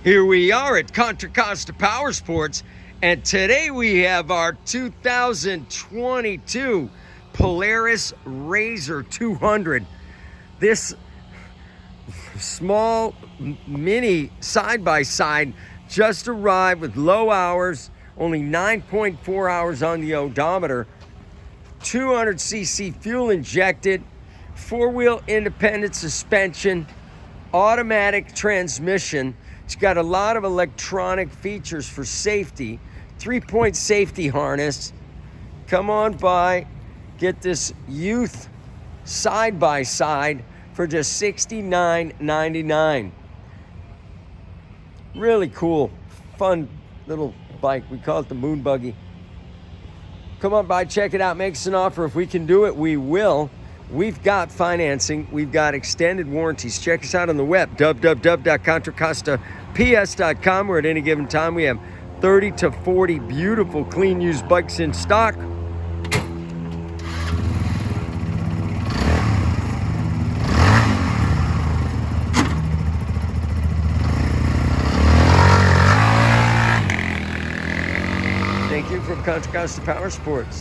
Here we are at Contra Costa Powersports, and today we have our 2022 Polaris RZR 200. This small mini side-by-side just arrived with low hours, only 9.4 hours on the odometer, 200cc fuel injected, four-wheel independent suspension, automatic transmission. It's got a lot of electronic features for safety, 3-point safety harness. Come on by, get this youth side-by-side for just $69.99. Really cool, fun little bike. We call it the moon buggy. Come on by, check it out, make us an offer. If we can do it, we will. We've got financing, we've got extended warranties. Check us out on the web, www.contracostaps.com, where at any given time we have 30 to 40 beautiful, clean used bikes in stock. Thank you from Contra Costa Powersports.